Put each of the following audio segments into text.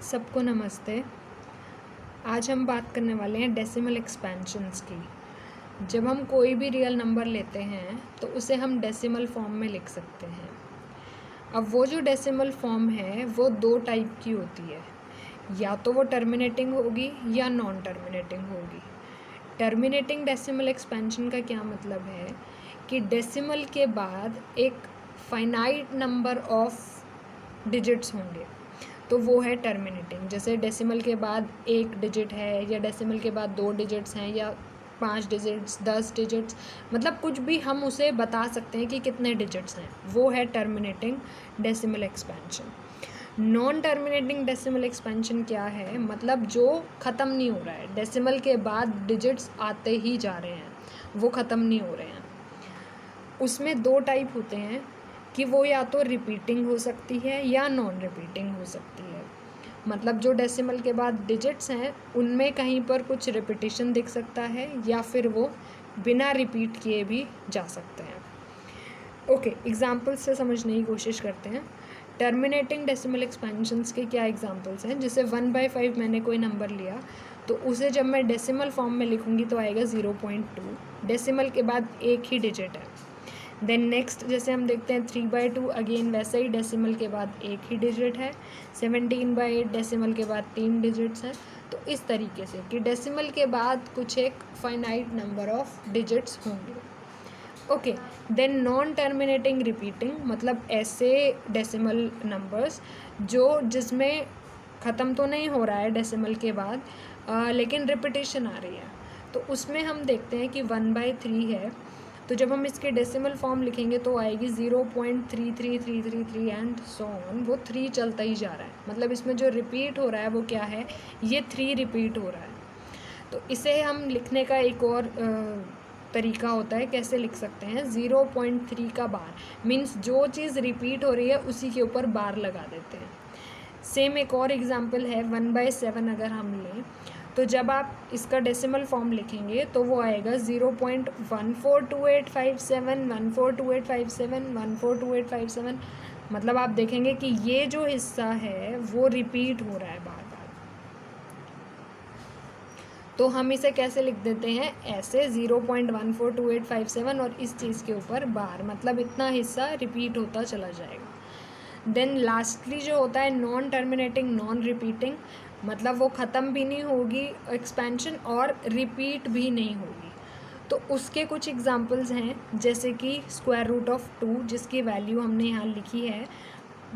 सबको नमस्ते। आज हम बात करने वाले हैं डेसिमल एक्सपेंशंस की। जब हम कोई भी रियल नंबर लेते हैं तो उसे हम डेसिमल फॉर्म में लिख सकते हैं। अब वो जो डेसिमल फॉर्म है वो दो टाइप की होती है, या तो वो टर्मिनेटिंग होगी या नॉन टर्मिनेटिंग होगी। टर्मिनेटिंग डेसिमल एक्सपेंशन का क्या मतलब है कि डेसिमल के बाद एक फाइनाइट नंबर ऑफ डिजिट्स होंगे, तो वो है टर्मिनेटिंग। जैसे डेसिमल के बाद एक डिजिट है, या डेसिमल के बाद 2 डिजिट्स हैं, या 5 डिजिट्स, 10 डिजिट्स, मतलब कुछ भी हम उसे बता सकते हैं कि कितने डिजिट्स हैं, वो है terminating decimal expansion. Non terminating decimal expansion क्या है, मतलब जो ख़त्म नहीं हो रहा है, डेसिमल के बाद डिजिट्स आते ही जा रहे हैं, वो ख़त्म नहीं हो रहे हैं। उसमें दो टाइप होते हैं कि वो या तो रिपीटिंग हो सकती है या नॉन रिपीटिंग हो सकती है। मतलब जो डेसिमल के बाद डिजिट्स हैं उनमें कहीं पर कुछ रिपीटिशन दिख सकता है, या फिर वो बिना रिपीट किए भी जा सकते हैं। ओके, एग्जांपल्स से समझने की कोशिश करते हैं। टर्मिनेटिंग डेसिमल एक्सपेंशंस के क्या एग्जांपल्स हैं। जैसे 1/5 मैंने कोई नंबर लिया, तो उसे जब मैं डेसिमल फॉर्म में लिखूँगी तो आएगा 0.2। डेसिमल के बाद एक ही डिजिट है। देन नेक्स्ट जैसे हम देखते हैं 3/2, अगेन वैसे ही डेसिमल के बाद एक ही डिजिट है। 17/8 डेसिमल के बाद 3 डिजिट्स हैं। तो इस तरीके से कि डेसिमल के बाद कुछ एक फाइनाइट नंबर ऑफ डिजिट्स होंगे। Okay, then non terminating repeating, मतलब ऐसे डेसिमल नंबर्स जिसमें ख़त्म तो नहीं हो रहा है डेसिमल के बाद, लेकिन रिपीटिशन आ रही है। तो उसमें हम देखते हैं कि 1/3 है, तो जब हम इसके डेसिमल फॉर्म लिखेंगे तो आएगी 0.33333 एंड सो ऑन। वो 3 चलता ही जा रहा है, मतलब इसमें जो रिपीट हो रहा है वो क्या है, ये 3 रिपीट हो रहा है। तो इसे हम लिखने का एक और तरीका होता है, कैसे लिख सकते हैं, 0.3 का बार, मीन्स जो चीज़ रिपीट हो रही है उसी के ऊपर बार लगा देते हैं। सेम एक और एग्जांपल है 1/7 अगर हम लें, तो जब आप इसका डेसिमल फॉर्म लिखेंगे तो वो आएगा 0.142857, 142857, 142857। मतलब आप देखेंगे कि ये जो हिस्सा है वो रिपीट हो रहा है बार बार। तो हम इसे कैसे लिख देते हैं, ऐसे 0.142857 और इस चीज़ के ऊपर बार, मतलब इतना हिस्सा रिपीट होता चला जाएगा। देन लास्टली जो होता है नॉन टर्मिनेटिंग नॉन रिपीटिंग, मतलब वो ख़त्म भी नहीं होगी एक्सपेंशन और रिपीट भी नहीं होगी। तो उसके कुछ एग्जांपल्स हैं, जैसे कि √2 जिसकी वैल्यू हमने यहाँ लिखी है,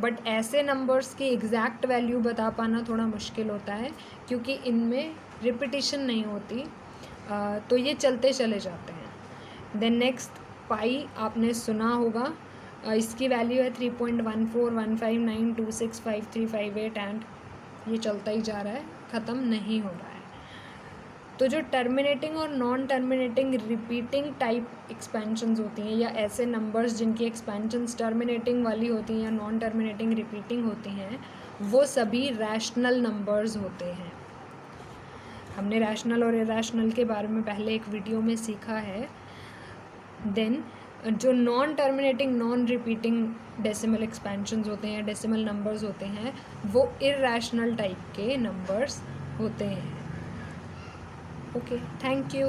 बट ऐसे नंबर्स की एग्जैक्ट वैल्यू बता पाना थोड़ा मुश्किल होता है क्योंकि इनमें रिपीटिशन नहीं होती, तो ये चलते चले जाते हैं। देन नेक्स्ट पाई आपने सुना होगा, इसकी वैल्यू है 3.14159265358 एंड ये चलता ही जा रहा है, ख़त्म नहीं हो रहा है। तो जो टर्मिनेटिंग और non terminating repeating type expansions होती हैं, या ऐसे नंबर्स जिनकी एक्सपेंशंस टर्मिनेटिंग वाली होती हैं या नॉन टर्मिनेटिंग रिपीटिंग होती हैं, वो सभी रैशनल नंबर्स होते हैं। हमने रैशनल और इरैशनल के बारे में पहले एक वीडियो में सीखा है। देन जो non terminating non repeating decimal expansions होते हैं, डेसिमल नंबर्स होते हैं, वो इरैशनल टाइप के नंबर्स होते हैं। Okay, thank you.